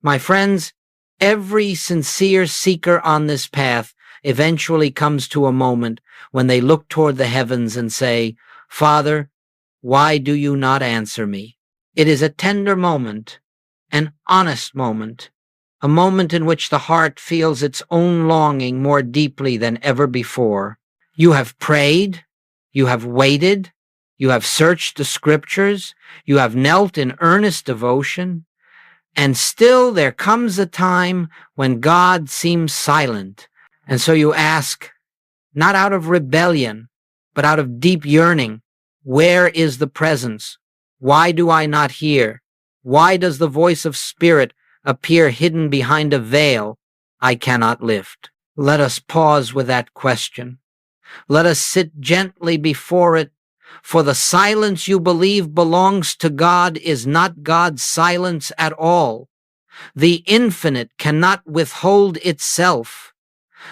My friends, every sincere seeker on this path eventually comes to a moment when they look toward the heavens and say, "Father, why do you not answer me?" It is a tender moment, an honest moment, a moment in which the heart feels its own longing more deeply than ever before. You have prayed, you have waited, you have searched the scriptures, you have knelt in earnest devotion, and still there comes a time when God seems silent. And so you ask, not out of rebellion, but out of deep yearning, where is the presence? Why do I not hear? Why does the voice of spirit appear hidden behind a veil I cannot lift? Let us pause with that question. Let us sit gently before it, for the silence you believe belongs to God is not God's silence at all. The infinite cannot withhold itself.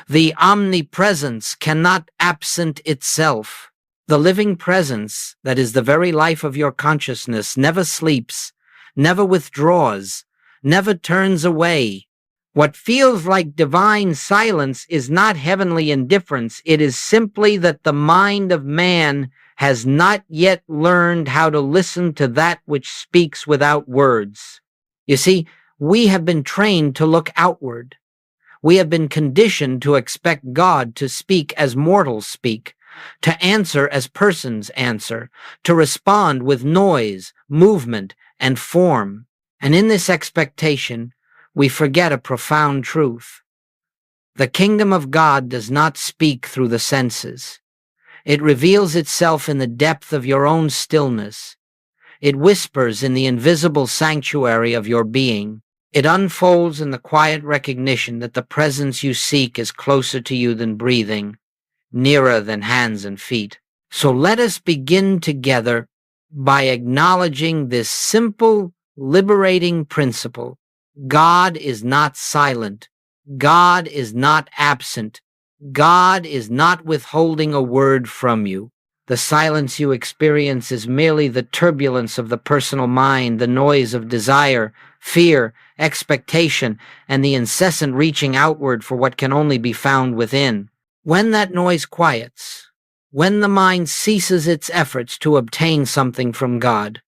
The omnipresence cannot absent itself. The living presence, that is the very life of your consciousness, never sleeps, never withdraws, never turns away. What feels like divine silence is not heavenly indifference. It is simply that the mind of man has not yet learned how to listen to that which speaks without words. You see, we have been trained to look outward. We have been conditioned to expect God to speak as mortals speak, to answer as persons answer, to respond with noise, movement, and form. And in this expectation, we forget a profound truth. The kingdom of God does not speak through the senses. It reveals itself in the depth of your own stillness. It whispers in the invisible sanctuary of your being. It unfolds in the quiet recognition that the presence you seek is closer to you than breathing, nearer than hands and feet. So let us begin together by acknowledging this simple, liberating principle. God is not silent. God is not absent. God is not withholding a word from you. The silence you experience is merely the turbulence of the personal mind, the noise of desire, fear, expectation, and the incessant reaching outward for what can only be found within. When that noise quiets, when the mind ceases its efforts to obtain something from God,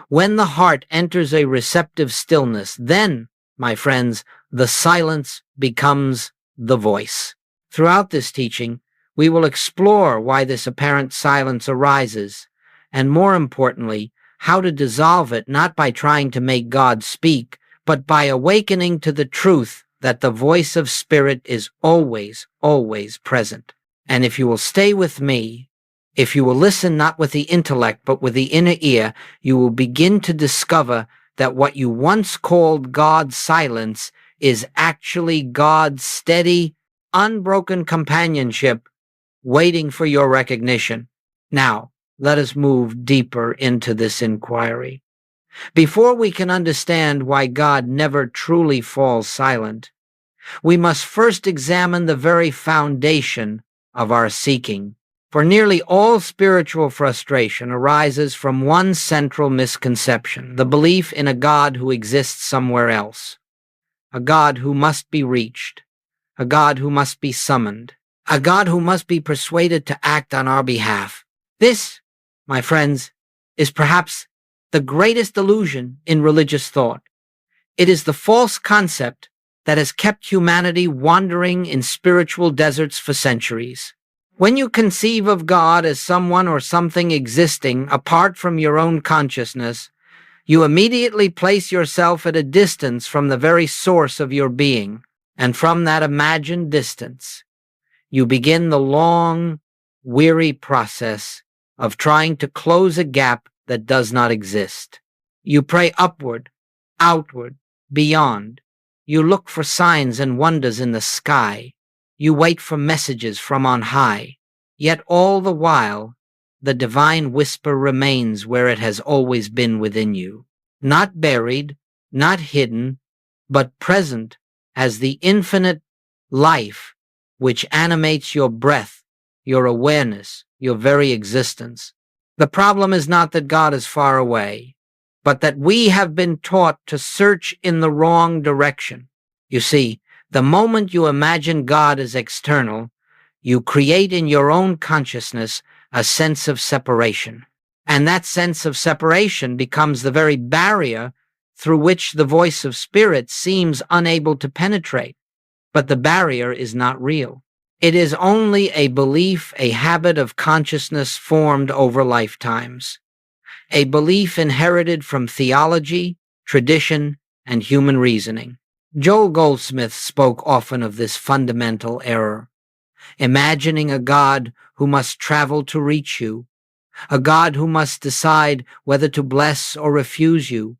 when the heart enters a receptive stillness, then, my friends, the silence becomes the voice. Throughout this teaching, we will explore why this apparent silence arises, and more importantly, how to dissolve it not by trying to make God speak, but by awakening to the truth that the voice of spirit is always, always present. And if you will stay with me, if you will listen not with the intellect but with the inner ear, you will begin to discover that what you once called God's silence is actually God's steady, unbroken companionship waiting for your recognition. Now, let us move deeper into this inquiry. Before we can understand why God never truly falls silent, we must first examine the very foundation of our seeking. For nearly all spiritual frustration arises from one central misconception, the belief in a God who exists somewhere else, a God who must be reached, a God who must be summoned, a God who must be persuaded to act on our behalf. This, my friends, is perhaps the greatest illusion in religious thought. It is the false concept that has kept humanity wandering in spiritual deserts for centuries. When you conceive of God as someone or something existing apart from your own consciousness, you immediately place yourself at a distance from the very source of your being, and from that imagined distance, you begin the long, weary process of trying to close a gap that does not exist. You pray upward, outward, beyond. You look for signs and wonders in the sky. You wait for messages from on high. Yet all the while, the divine whisper remains where it has always been within you. Not buried, not hidden, but present as the infinite life which animates your breath, your awareness, your very existence. The problem is not that God is far away, but that we have been taught to search in the wrong direction. You see, the moment you imagine God as external, you create in your own consciousness a sense of separation. And that sense of separation becomes the very barrier through which the voice of spirit seems unable to penetrate. But the barrier is not real. It is only a belief, a habit of consciousness formed over lifetimes, a belief inherited from theology, tradition, and human reasoning. Joel Goldsmith spoke often of this fundamental error, imagining a God who must travel to reach you, a God who must decide whether to bless or refuse you,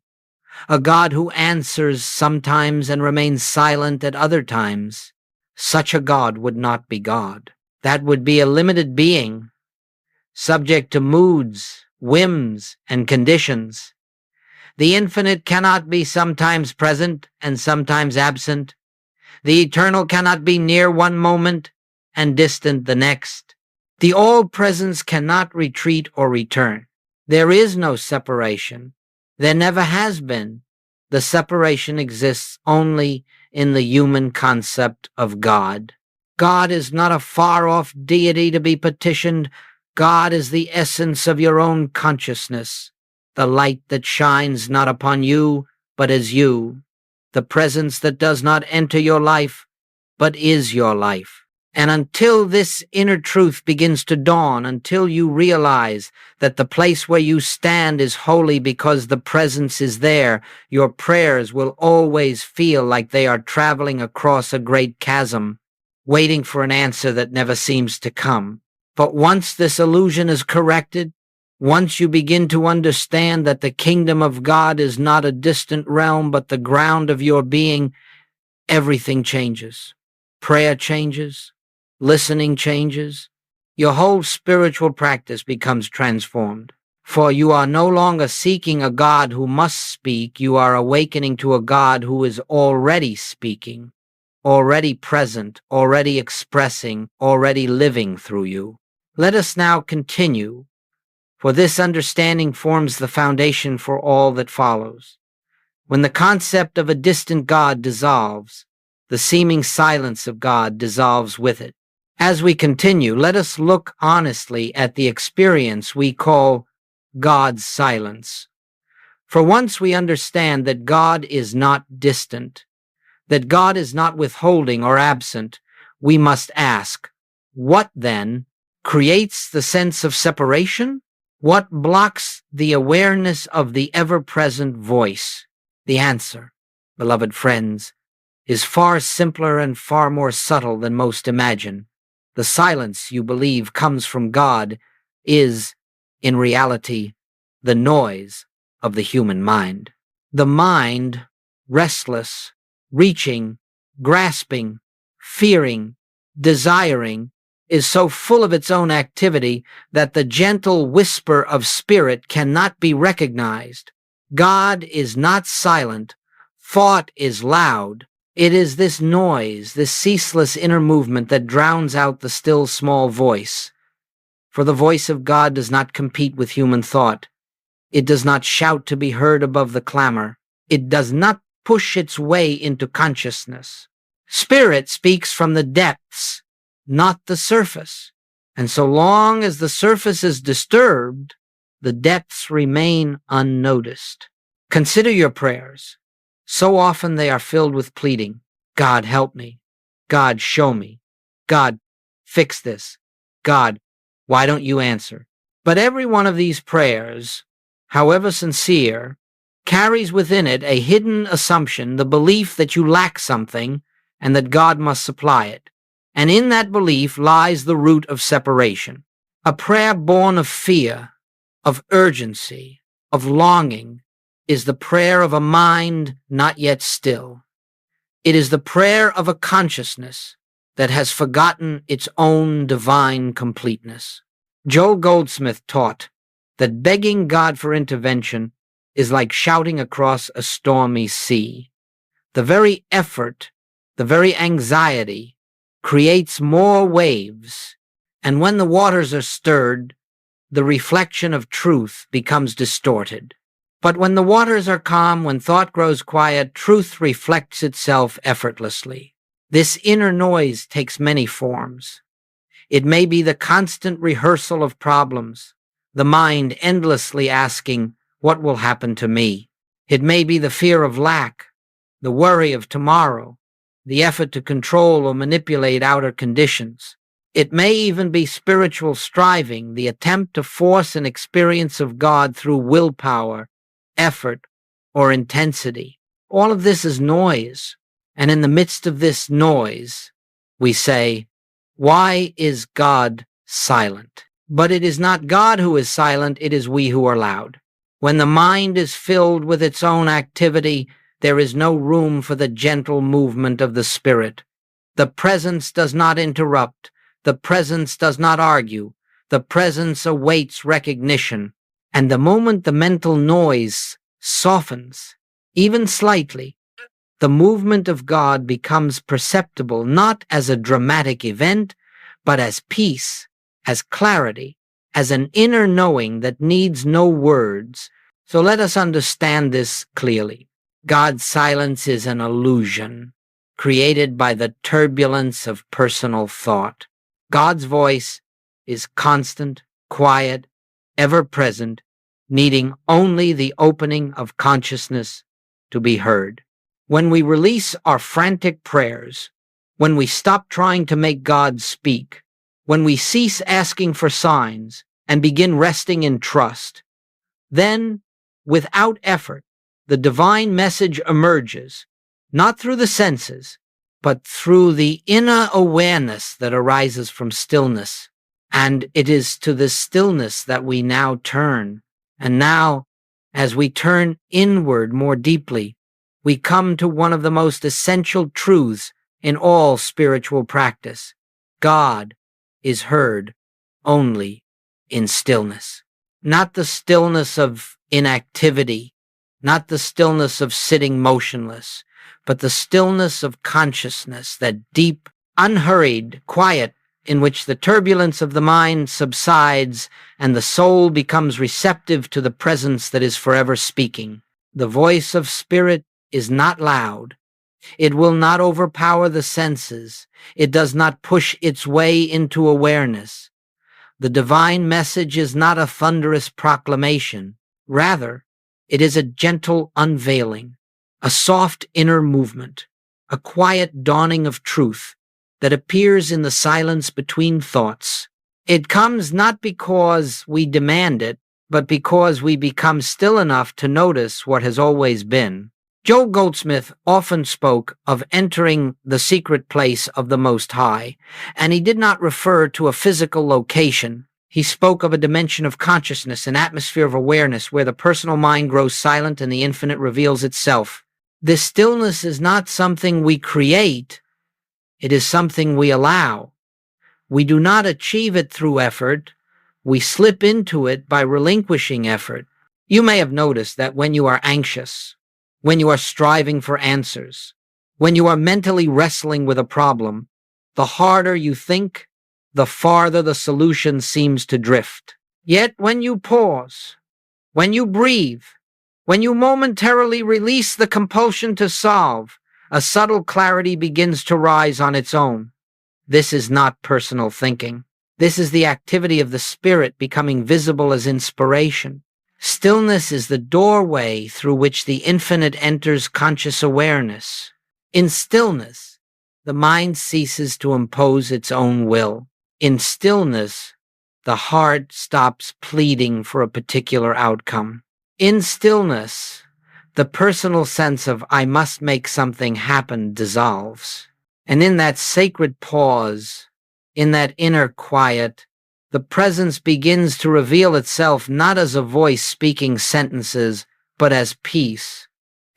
a God who answers sometimes and remains silent at other times. Such a God would not be God. That would be a limited being, subject to moods, whims, and conditions. The infinite cannot be sometimes present and sometimes absent. The eternal cannot be near one moment and distant the next. The all-presence cannot retreat or return. There is no separation. There never has been. The separation exists only in the human concept of God. God is not a far-off deity to be petitioned. God is the essence of your own consciousness, the light that shines not upon you, but as you, the presence that does not enter your life, but is your life. And until this inner truth begins to dawn, until you realize that the place where you stand is holy because the presence is there, your prayers will always feel like they are traveling across a great chasm, waiting for an answer that never seems to come. But once this illusion is corrected, once you begin to understand that the kingdom of God is not a distant realm but the ground of your being, everything changes. Prayer changes. Listening changes. Your whole spiritual practice becomes transformed. For you are no longer seeking a God who must speak. You are awakening to a God who is already speaking, already present, already expressing, already living through you. Let us now continue, for this understanding forms the foundation for all that follows. When the concept of a distant God dissolves, the seeming silence of God dissolves with it. As we continue, let us look honestly at the experience we call God's silence. For once we understand that God is not distant, that God is not withholding or absent, we must ask, what then creates the sense of separation? What blocks the awareness of the ever-present voice? The answer, beloved friends, is far simpler and far more subtle than most imagine. The silence you believe comes from God is, in reality, the noise of the human mind. The mind, restless, reaching, grasping, fearing, desiring, is so full of its own activity that the gentle whisper of spirit cannot be recognized. God is not silent. Thought is loud. It is this noise, this ceaseless inner movement that drowns out the still small voice. For the voice of God does not compete with human thought. It does not shout to be heard above the clamor. It does not push its way into consciousness. Spirit speaks from the depths, not the surface. And so long as the surface is disturbed, the depths remain unnoticed. Consider your prayers. So often they are filled with pleading. God, help me. God, show me. God, fix this. God, why don't you answer? But every one of these prayers, however sincere, carries within it a hidden assumption, the belief that you lack something and that God must supply it. And in that belief lies the root of separation. A prayer born of fear, of urgency, of longing, is the prayer of a mind not yet still. It is the prayer of a consciousness that has forgotten its own divine completeness. Joel Goldsmith taught that begging God for intervention is like shouting across a stormy sea. The very effort, the very anxiety, creates more waves, and when the waters are stirred, the reflection of truth becomes distorted. But when the waters are calm, when thought grows quiet, truth reflects itself effortlessly. This inner noise takes many forms. It may be the constant rehearsal of problems, the mind endlessly asking, "What will happen to me?" It may be the fear of lack, the worry of tomorrow, the effort to control or manipulate outer conditions. It may even be spiritual striving, the attempt to force an experience of God through willpower, effort, or intensity. All of this is noise. And in the midst of this noise, we say, why is God silent? But it is not God who is silent, it is we who are loud. When the mind is filled with its own activity, there is no room for the gentle movement of the spirit. The presence does not interrupt. The presence does not argue. The presence awaits recognition. And the moment the mental noise softens, even slightly, the movement of God becomes perceptible not as a dramatic event, but as peace, as clarity, as an inner knowing that needs no words. So let us understand this clearly. God's silence is an illusion created by the turbulence of personal thought. God's voice is constant, quiet, ever present, needing only the opening of consciousness to be heard. When we release our frantic prayers, when we stop trying to make God speak, when we cease asking for signs and begin resting in trust, then, without effort, the divine message emerges, not through the senses, but through the inner awareness that arises from stillness. And it is to this stillness that we now turn. And now, as we turn inward more deeply, we come to one of the most essential truths in all spiritual practice. God is heard only in stillness. Not the stillness of inactivity, not the stillness of sitting motionless, but the stillness of consciousness, that deep, unhurried quiet in which the turbulence of the mind subsides and the soul becomes receptive to the presence that is forever speaking. The voice of spirit is not loud. It will not overpower the senses. It does not push its way into awareness. The divine message is not a thunderous proclamation. Rather, it is a gentle unveiling, a soft inner movement, a quiet dawning of truth that appears in the silence between thoughts. It comes not because we demand it, but because we become still enough to notice what has always been. Joel Goldsmith often spoke of entering the secret place of the Most High, and he did not refer to a physical location. He spoke of a dimension of consciousness, an atmosphere of awareness where the personal mind grows silent and the infinite reveals itself. This stillness is not something we create, it is something we allow. We do not achieve it through effort, we slip into it by relinquishing effort. You may have noticed that when you are anxious, when you are striving for answers, when you are mentally wrestling with a problem, the harder you think, the farther the solution seems to drift. Yet when you pause, when you breathe, when you momentarily release the compulsion to solve, a subtle clarity begins to rise on its own. This is not personal thinking. This is the activity of the spirit becoming visible as inspiration. Stillness is the doorway through which the infinite enters conscious awareness. In stillness, the mind ceases to impose its own will. In stillness, the heart stops pleading for a particular outcome. In stillness, the personal sense of "I must make something happen" dissolves. And in that sacred pause, in that inner quiet, the presence begins to reveal itself not as a voice speaking sentences, but as peace.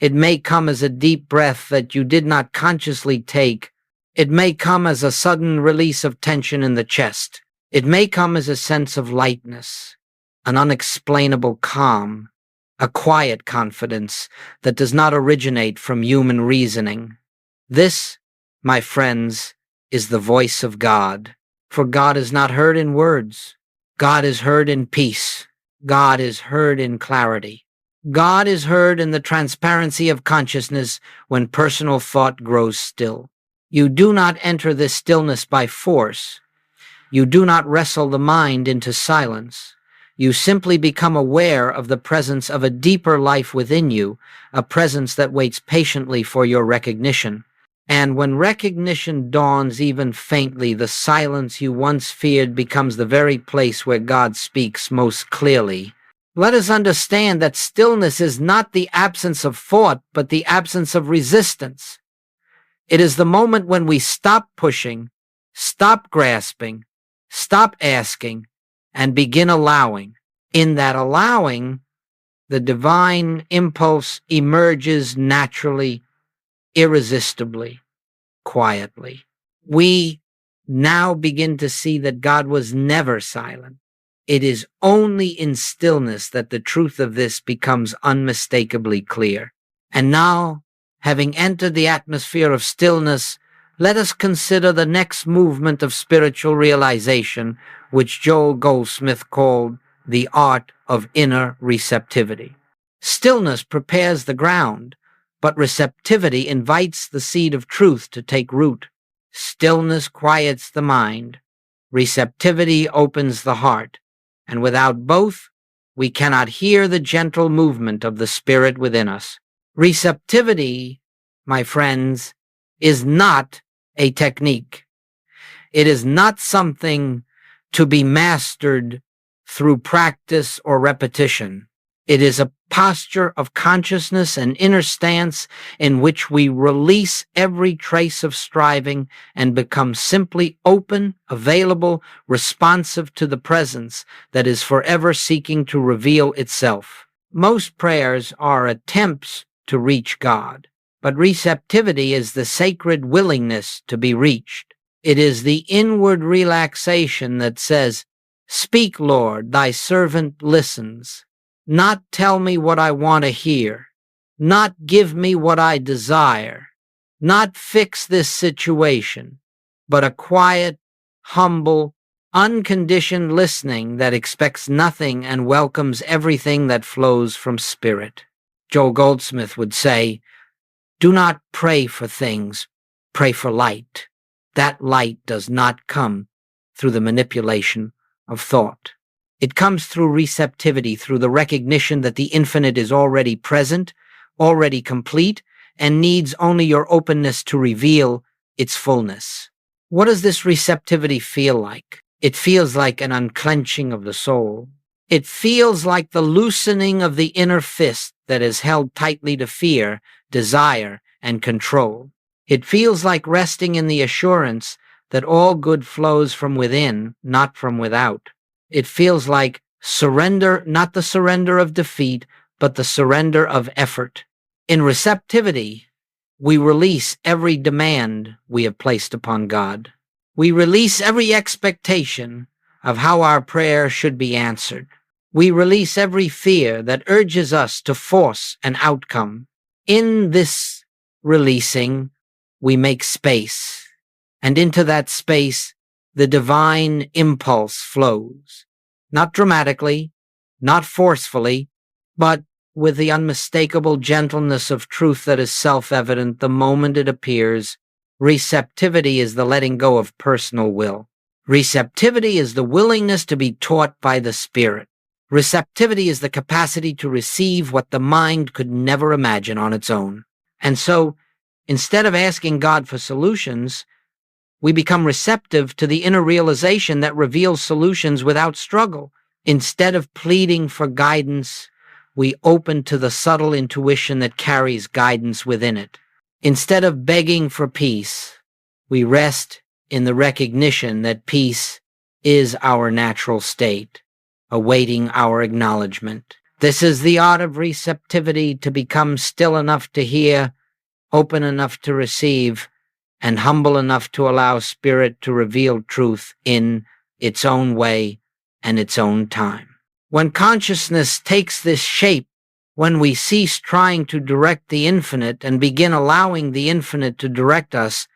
It may come as a deep breath that you did not consciously take. It may come as a sudden release of tension in the chest. It may come as a sense of lightness, an unexplainable calm, a quiet confidence that does not originate from human reasoning. This, my friends, is the voice of God. For God is not heard in words. God is heard in peace. God is heard in clarity. God is heard in the transparency of consciousness when personal thought grows still. You do not enter this stillness by force. You do not wrestle the mind into silence. You simply become aware of the presence of a deeper life within you, a presence that waits patiently for your recognition. And when recognition dawns even faintly, the silence you once feared becomes the very place where God speaks most clearly. Let us understand that stillness is not the absence of thought, but the absence of resistance. It is the moment when we stop pushing, stop grasping, stop asking, and begin allowing. In that allowing, the divine impulse emerges naturally, irresistibly, quietly. We now begin to see that God was never silent. It is only in stillness that the truth of this becomes unmistakably clear. And now, having entered the atmosphere of stillness, let us consider the next movement of spiritual realization, which Joel Goldsmith called the art of inner receptivity. Stillness prepares the ground, but receptivity invites the seed of truth to take root. Stillness quiets the mind. Receptivity opens the heart. And without both, we cannot hear the gentle movement of the Spirit within us. Receptivity, my friends, is not a technique. It is not something to be mastered through practice or repetition. It is a posture of consciousness and inner stance in which we release every trace of striving and become simply open, available, responsive to the presence that is forever seeking to reveal itself. Most prayers are attempts to reach God, but receptivity is the sacred willingness to be reached. It is the inward relaxation that says, "Speak, Lord, thy servant listens." Not tell me what I want to hear, not give me what I desire, not fix this situation, but a quiet, humble, unconditioned listening that expects nothing and welcomes everything that flows from Spirit. Joel Goldsmith would say, "Do not pray for things, pray for light. That light does not come through the manipulation of thought. It comes through receptivity, through the recognition that the infinite is already present, already complete, and needs only your openness to reveal its fullness." What does this receptivity feel like? It feels like an unclenching of the soul. It feels like the loosening of the inner fist that is held tightly to fear, desire, and control. It feels like resting in the assurance that all good flows from within, not from without. It feels like surrender, not the surrender of defeat, but the surrender of effort. In receptivity, we release every demand we have placed upon God. We release every expectation of how our prayer should be answered. We release every fear that urges us to force an outcome. In this releasing, we make space, and into that space, the divine impulse flows, not dramatically, not forcefully, but with the unmistakable gentleness of truth that is self-evident the moment it appears. Receptivity is the letting go of personal will. Receptivity is the willingness to be taught by the Spirit. Receptivity is the capacity to receive what the mind could never imagine on its own. And so, instead of asking God for solutions, we become receptive to the inner realization that reveals solutions without struggle. Instead of pleading for guidance, we open to the subtle intuition that carries guidance within it. Instead of begging for peace, we rest in the recognition that peace is our natural state, awaiting our acknowledgement. This is the art of receptivity, to become still enough to hear, open enough to receive, and humble enough to allow Spirit to reveal truth in its own way and its own time. When consciousness takes this shape, when we cease trying to direct the infinite and begin allowing the infinite to direct us,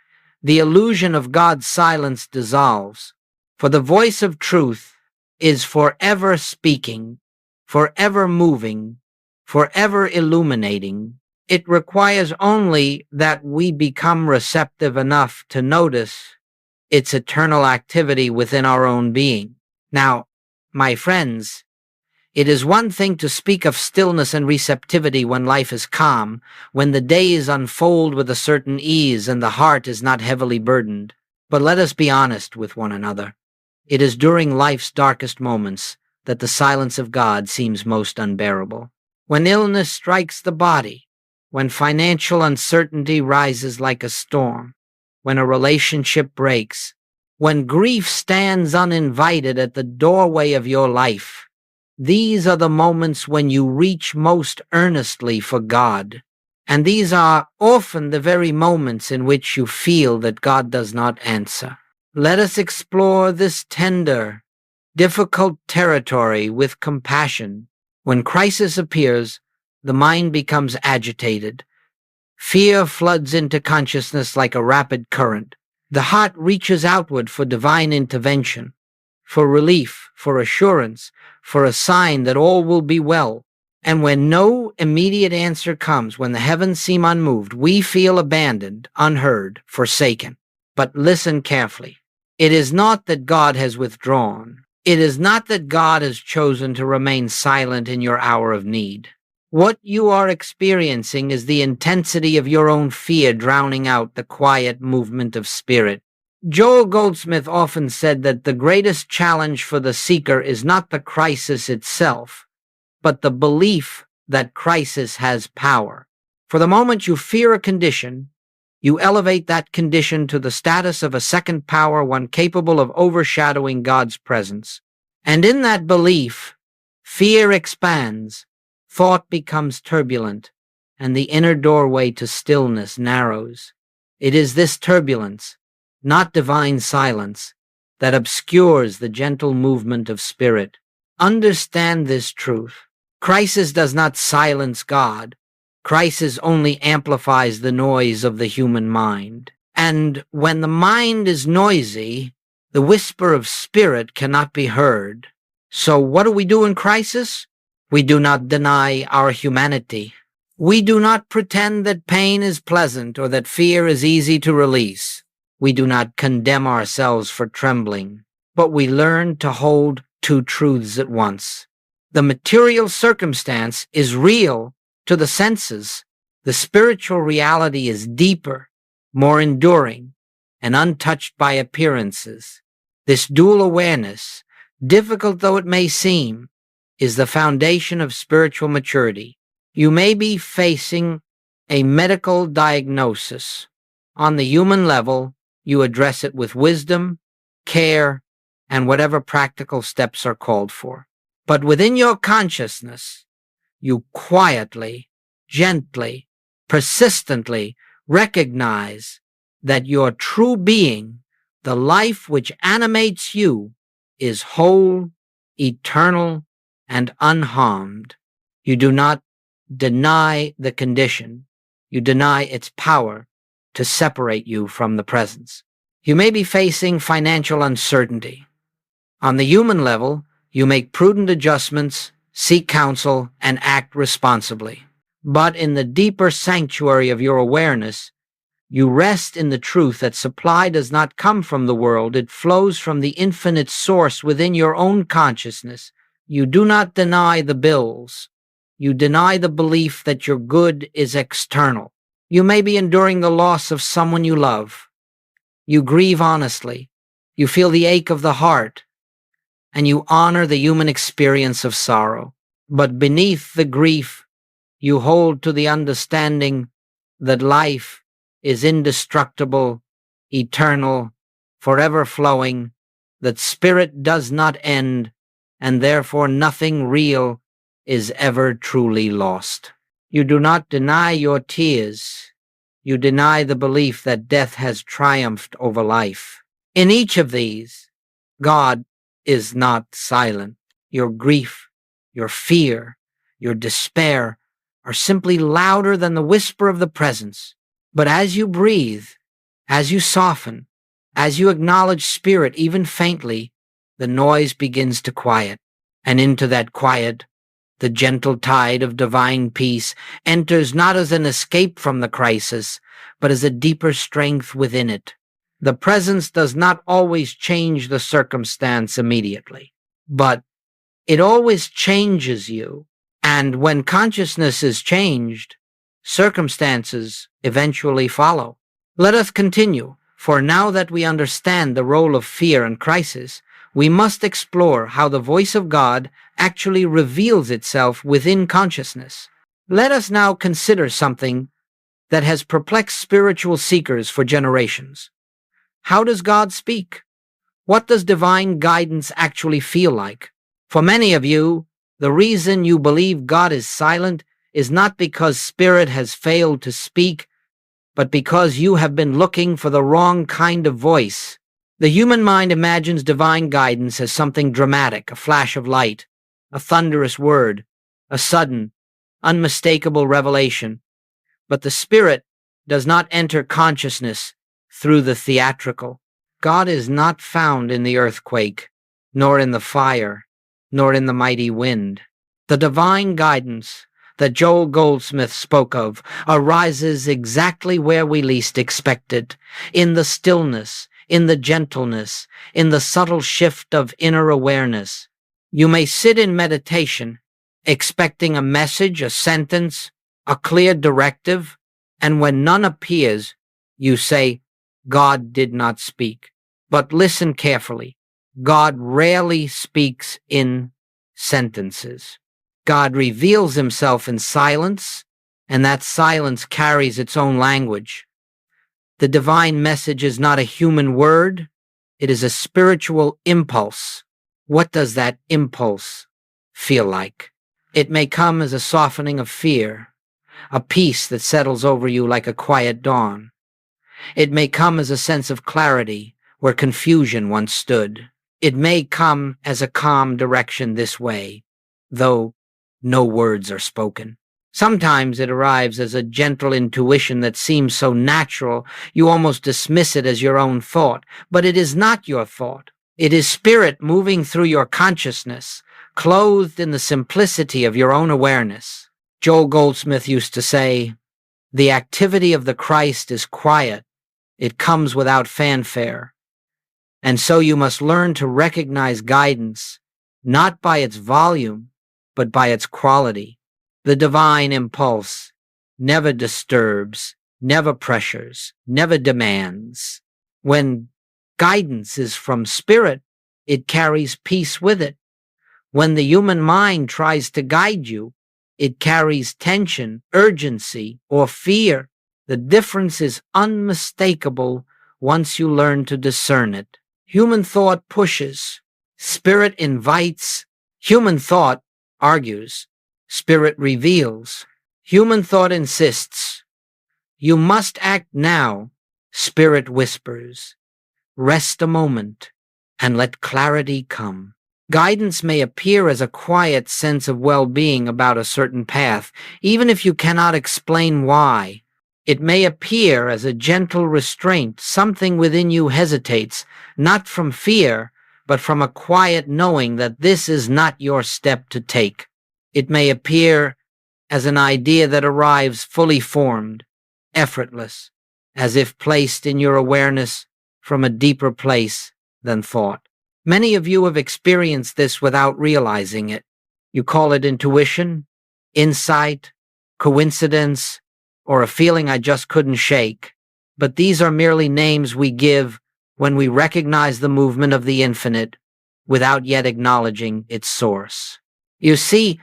the illusion of God's silence dissolves. For the voice of truth is forever speaking, forever moving, forever illuminating. It requires only that we become receptive enough to notice its eternal activity within our own being. Now, my friends, it is one thing to speak of stillness and receptivity when life is calm, when the days unfold with a certain ease and the heart is not heavily burdened. But let us be honest with one another. It is during life's darkest moments that the silence of God seems most unbearable. When illness strikes the body, when financial uncertainty rises like a storm, when a relationship breaks, when grief stands uninvited at the doorway of your life, these are the moments when you reach most earnestly for God. And these are often the very moments in which you feel that God does not answer. Let us explore this tender, difficult territory with compassion. When crisis appears, the mind becomes agitated. Fear floods into consciousness like a rapid current. The heart reaches outward for divine intervention, for relief, for assurance, for a sign that all will be well. And when no immediate answer comes, when the heavens seem unmoved, we feel abandoned, unheard, forsaken. But listen carefully. It is not that God has withdrawn. It is not that God has chosen to remain silent in your hour of need. What you are experiencing is the intensity of your own fear drowning out the quiet movement of spirit. Joel Goldsmith often said that the greatest challenge for the seeker is not the crisis itself, but the belief that crisis has power. For the moment you fear a condition, you elevate that condition to the status of a second power, one capable of overshadowing God's presence. And in that belief, fear expands, thought becomes turbulent, and the inner doorway to stillness narrows. It is this turbulence, not divine silence, that obscures the gentle movement of spirit. Understand this truth. Crisis does not silence God. Crisis only amplifies the noise of the human mind. And when the mind is noisy, the whisper of spirit cannot be heard. So what do we do in crisis? We do not deny our humanity. We do not pretend that pain is pleasant or that fear is easy to release. We do not condemn ourselves for trembling, but we learn to hold two truths at once. The material circumstance is real to the senses. The spiritual reality is deeper, more enduring, and untouched by appearances. This dual awareness, difficult though it may seem, is the foundation of spiritual maturity. You may be facing a medical diagnosis. On the human level, you address it with wisdom, care, and whatever practical steps are called for. But within your consciousness, you quietly, gently, persistently recognize that your true being, the life which animates you, is whole, eternal, and unharmed. You do not deny the condition. You deny its power to separate you from the presence. You may be facing financial uncertainty. On the human level, you make prudent adjustments, seek counsel, and act responsibly. But in the deeper sanctuary of your awareness, you rest in the truth that supply does not come from the world, it flows from the infinite source within your own consciousness. You do not deny the bills. You deny the belief that your good is external. You may be enduring the loss of someone you love. You grieve honestly. You feel the ache of the heart, and you honor the human experience of sorrow. But beneath the grief, you hold to the understanding that life is indestructible, eternal, forever flowing, that spirit does not end, and therefore nothing real is ever truly lost. You do not deny your tears. You deny the belief that death has triumphed over life. In each of these, God is not silent. Your grief, your fear, your despair are simply louder than the whisper of the presence. But as you breathe, as you soften, as you acknowledge spirit even faintly, the noise begins to quiet. And into that quiet, The gentle tide of divine peace enters not as an escape from the crisis, but as a deeper strength within it. The presence does not always change the circumstance immediately, but it always changes you. And when consciousness is changed, circumstances eventually follow. Let us continue, for now that we understand the role of fear and crisis, we must explore how the voice of God actually reveals itself within consciousness. Let us now consider something that has perplexed spiritual seekers for generations. How does God speak? What does divine guidance actually feel like? For many of you, the reason you believe God is silent is not because spirit has failed to speak, but because you have been looking for the wrong kind of voice. The human mind imagines divine guidance as something dramatic, a flash of light, a thunderous word, a sudden, unmistakable revelation. But the spirit does not enter consciousness through the theatrical. God is not found in the earthquake, nor in the fire, nor in the mighty wind. The divine guidance that Joel Goldsmith spoke of arises exactly where we least expect it, in the stillness, in the gentleness, in the subtle shift of inner awareness. You may sit in meditation, expecting a message, a sentence, a clear directive, and when none appears, you say, God did not speak. But listen carefully. God rarely speaks in sentences. God reveals himself in silence, and that silence carries its own language. The divine message is not a human word, it is a spiritual impulse. What does that impulse feel like? It may come as a softening of fear, a peace that settles over you like a quiet dawn. It may come as a sense of clarity where confusion once stood. It may come as a calm direction this way, though no words are spoken. Sometimes it arrives as a gentle intuition that seems so natural you almost dismiss it as your own thought, but it is not your thought. It is spirit moving through your consciousness, clothed in the simplicity of your own awareness. Joel Goldsmith used to say, "The activity of the Christ is quiet. It comes without fanfare. And so you must learn to recognize guidance, not by its volume, but by its quality. The divine impulse never disturbs, never pressures, never demands. When guidance is from spirit, it carries peace with it. When the human mind tries to guide you, it carries tension, urgency, or fear. The difference is unmistakable once you learn to discern it. Human thought pushes, spirit invites. Human thought argues, spirit reveals. Human thought insists, you must act now. Spirit whispers, rest a moment and let clarity come. Guidance may appear as a quiet sense of well-being about a certain path, even if you cannot explain why. It may appear as a gentle restraint, something within you hesitates, not from fear, but from a quiet knowing that this is not your step to take. It may appear as an idea that arrives fully formed, effortless, as if placed in your awareness from a deeper place than thought. Many of you have experienced this without realizing it. You call it intuition, insight, coincidence, or a feeling I just couldn't shake. But these are merely names we give when we recognize the movement of the infinite without yet acknowledging its source. You see,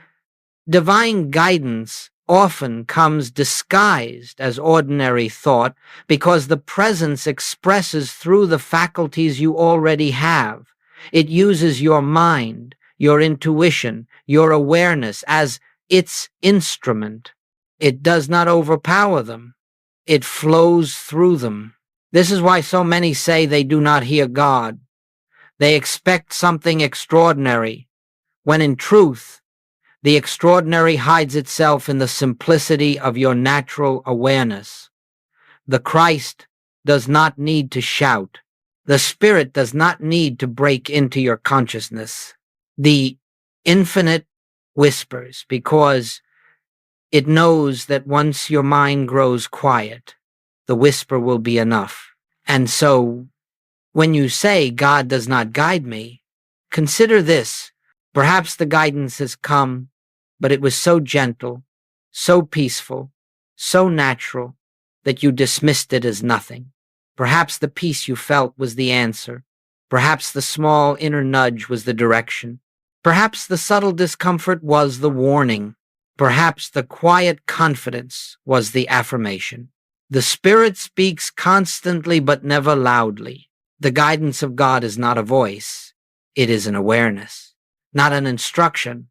divine guidance often comes disguised as ordinary thought because the presence expresses through the faculties you already have. It uses your mind, your intuition, your awareness as its instrument. It does not overpower them. It flows through them. This is why so many say they do not hear God. They expect something extraordinary, when in truth, the extraordinary hides itself in the simplicity of your natural awareness. The Christ does not need to shout. The Spirit does not need to break into your consciousness. The infinite whispers, because it knows that once your mind grows quiet, the whisper will be enough. And so, when you say, God does not guide me, consider this. Perhaps the guidance has come, but it was so gentle, so peaceful, so natural, that you dismissed it as nothing. Perhaps the peace you felt was the answer. Perhaps the small inner nudge was the direction. Perhaps the subtle discomfort was the warning. Perhaps the quiet confidence was the affirmation. The Spirit speaks constantly but never loudly. The guidance of God is not a voice. It is an awareness. Not an instruction,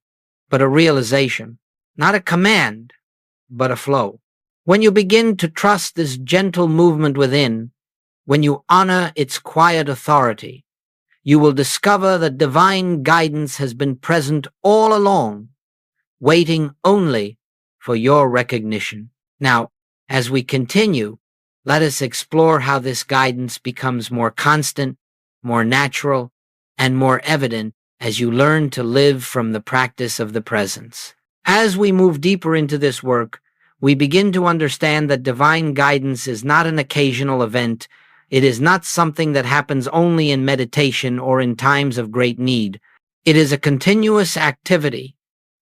but a realization. Not a command, but a flow. When you begin to trust this gentle movement within, when you honor its quiet authority, you will discover that divine guidance has been present all along, waiting only for your recognition. Now, as we continue, let us explore how this guidance becomes more constant, more natural, and more evident as you learn to live from the practice of the presence. As we move deeper into this work, we begin to understand that divine guidance is not an occasional event. It is not something that happens only in meditation or in times of great need. It is a continuous activity,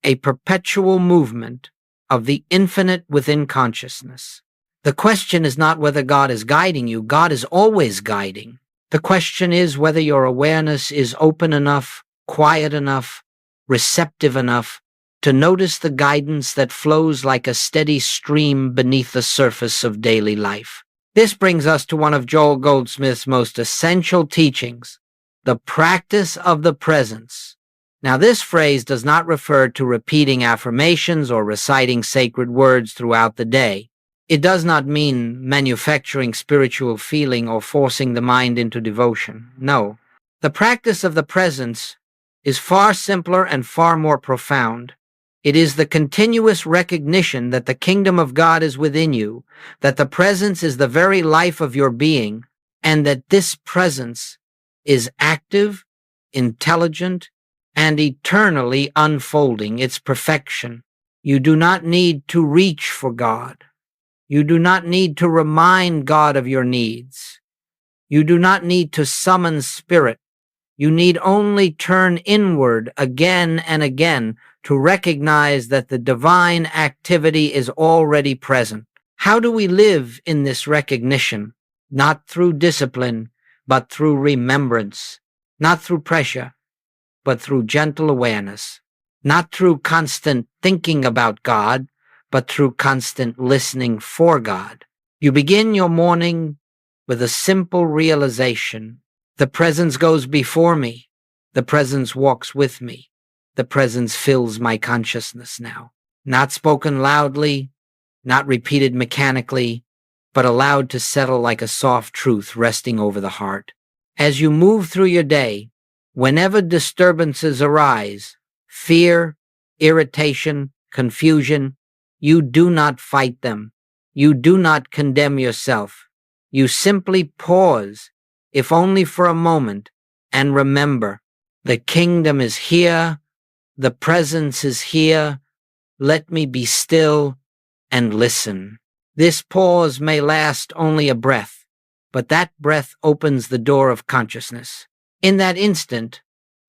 a perpetual movement of the infinite within consciousness. The question is not whether God is guiding you. God is always guiding. The question is whether your awareness is open enough, quiet enough, receptive enough to notice the guidance that flows like a steady stream beneath the surface of daily life. This brings us to one of Joel Goldsmith's most essential teachings, the practice of the presence. Now, this phrase does not refer to repeating affirmations or reciting sacred words throughout the day. It does not mean manufacturing spiritual feeling or forcing the mind into devotion. No. The practice of the presence is far simpler and far more profound. It is the continuous recognition that the kingdom of God is within you, that the presence is the very life of your being, and that this presence is active, intelligent, and eternally unfolding its perfection. You do not need to reach for God. You do not need to remind God of your needs. You do not need to summon spirit. You need only turn inward again and again to recognize that the divine activity is already present. How do we live in this recognition? Not through discipline, but through remembrance. Not through pressure, but through gentle awareness. Not through constant thinking about God, but through constant listening for God. You begin your morning with a simple realization. The presence goes before me. The presence walks with me. The presence fills my consciousness now. Not spoken loudly, not repeated mechanically, but allowed to settle like a soft truth resting over the heart. As you move through your day, whenever disturbances arise, fear, irritation, confusion, you do not fight them. You do not condemn yourself. You simply pause, if only for a moment, and remember, the kingdom is here, the presence is here, let me be still and listen. This pause may last only a breath, but that breath opens the door of consciousness. In that instant,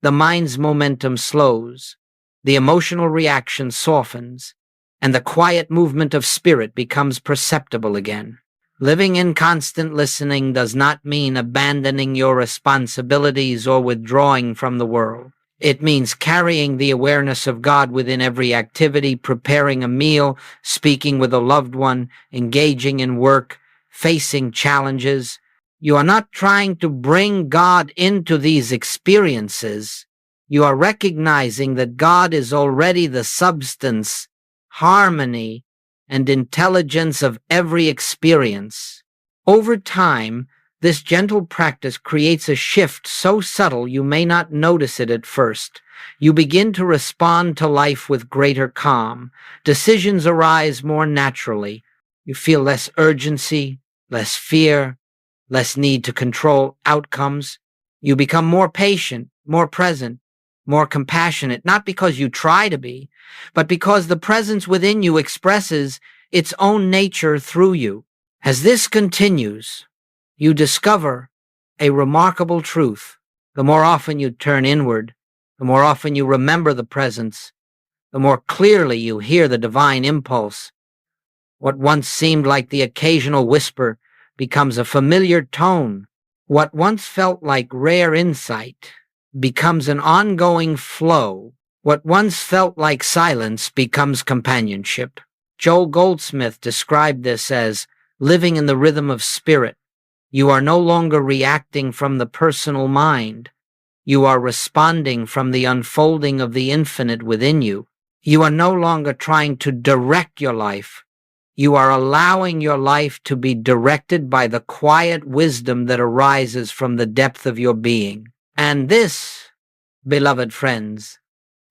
the mind's momentum slows, the emotional reaction softens, and the quiet movement of spirit becomes perceptible again. Living in constant listening does not mean abandoning your responsibilities or withdrawing from the world. It means carrying the awareness of God within every activity, preparing a meal, speaking with a loved one, engaging in work, facing challenges. You are not trying to bring God into these experiences. You are recognizing that God is already the substance, harmony, and intelligence of every experience. Over time, this gentle practice creates a shift so subtle you may not notice it at first. You begin to respond to life with greater calm. Decisions arise more naturally. You feel less urgency, less fear, less need to control outcomes. You become more patient, more present, more compassionate, not because you try to be, but because the presence within you expresses its own nature through you. As this continues, you discover a remarkable truth. The more often you turn inward, the more often you remember the presence, the more clearly you hear the divine impulse. What once seemed like the occasional whisper becomes a familiar tone. What once felt like rare insight becomes an ongoing flow. What once felt like silence becomes companionship. Joel Goldsmith described this as living in the rhythm of spirit. You are no longer reacting from the personal mind. You are responding from the unfolding of the infinite within you. You are no longer trying to direct your life. You are allowing your life to be directed by the quiet wisdom that arises from the depth of your being. And this, beloved friends,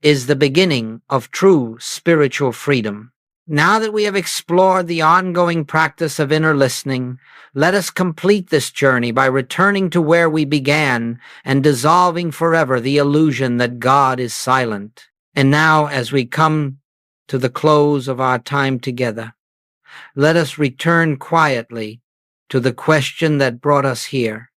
is the beginning of true spiritual freedom. Now that we have explored the ongoing practice of inner listening, let us complete this journey by returning to where we began and dissolving forever the illusion that God is silent. And now, as we come to the close of our time together, let us return quietly to the question that brought us here.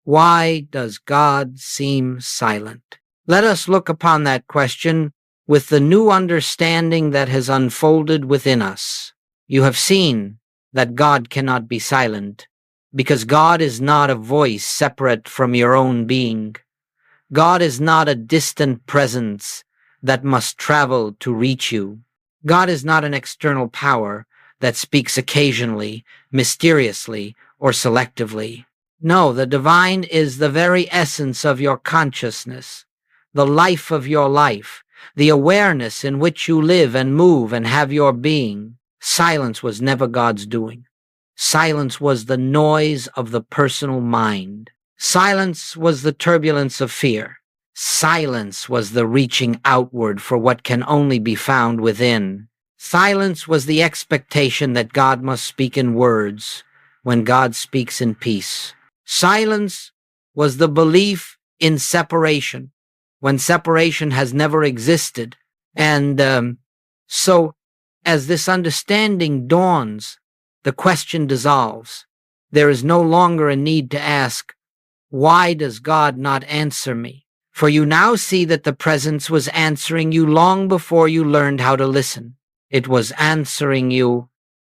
Why does God seem silent? Let us look upon that question with the new understanding that has unfolded within us. You have seen that God cannot be silent, because God is not a voice separate from your own being. God is not a distant presence that must travel to reach you. God is not an external power that speaks occasionally, mysteriously, or selectively. No, the divine is the very essence of your consciousness, the life of your life, the awareness in which you live and move and have your being. Silence was never God's doing. Silence was the noise of the personal mind. Silence was the turbulence of fear. Silence was the reaching outward for what can only be found within. Silence was the expectation that God must speak in words when God speaks in peace. Silence was the belief in separation when separation has never existed. And so as this understanding dawns, the question dissolves. There is no longer a need to ask, why does God not answer me? For you now see that the presence was answering you long before you learned how to listen. It was answering you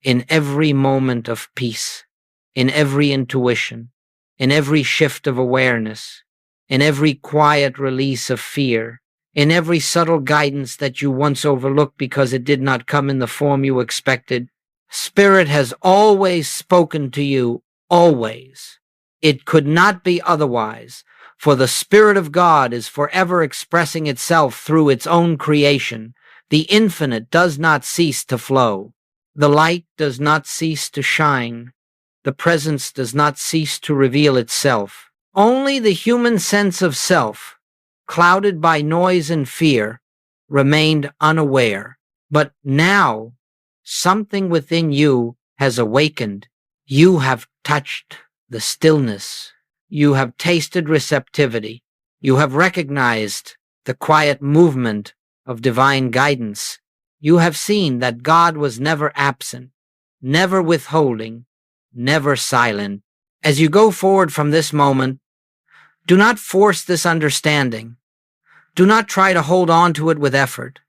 in every moment of peace, in every intuition, in every shift of awareness, in every quiet release of fear, in every subtle guidance that you once overlooked because it did not come in the form you expected. Spirit has always spoken to you, always. It could not be otherwise, for the Spirit of God is forever expressing itself through its own creation. The infinite does not cease to flow. The light does not cease to shine. The presence does not cease to reveal itself. Only the human sense of self, clouded by noise and fear, remained unaware. But now, something within you has awakened. You have touched the stillness. You have tasted receptivity. You have recognized the quiet movement of divine guidance. You have seen that God was never absent, never withholding, never silent. As you go forward from this moment, do not force this understanding. Do not try to hold on to it with effort.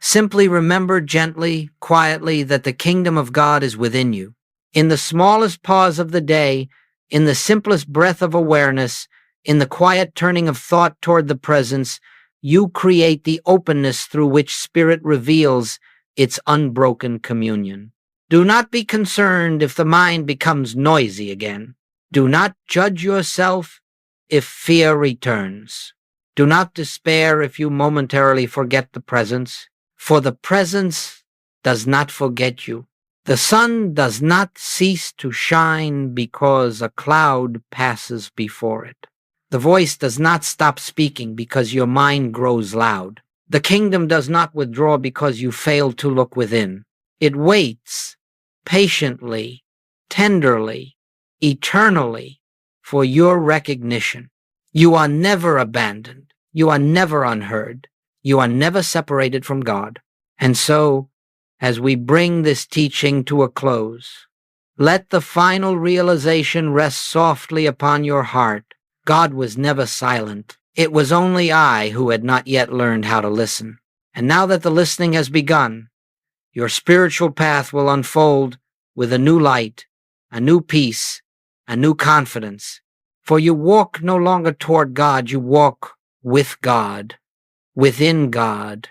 Simply remember gently, quietly, that the kingdom of God is within you. In the smallest pause of the day, in the simplest breath of awareness, in the quiet turning of thought toward the presence, you create the openness through which Spirit reveals its unbroken communion. Do not be concerned if the mind becomes noisy again. Do not judge yourself if fear returns. Do not despair if you momentarily forget the presence, for the presence does not forget you. The sun does not cease to shine because a cloud passes before it. The voice does not stop speaking because your mind grows loud. The kingdom does not withdraw because you fail to look within. It waits patiently, tenderly, eternally for your recognition. You are never abandoned. You are never unheard. You are never separated from God. And so, as we bring this teaching to a close, let the final realization rest softly upon your heart. God was never silent. It was only I who had not yet learned how to listen. And now that the listening has begun, your spiritual path will unfold with a new light, a new peace, a new confidence. For you walk no longer toward God, you walk with God, within God,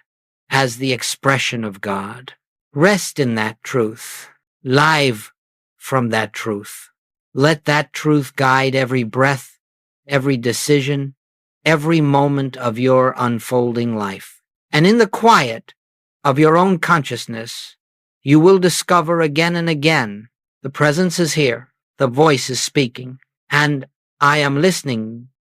as the expression of God. Rest in that truth. Live from that truth. Let that truth guide every breath, every decision, every moment of your unfolding life. And in the quiet of your own consciousness, you will discover again and again the presence is here, the voice is speaking, and I am listening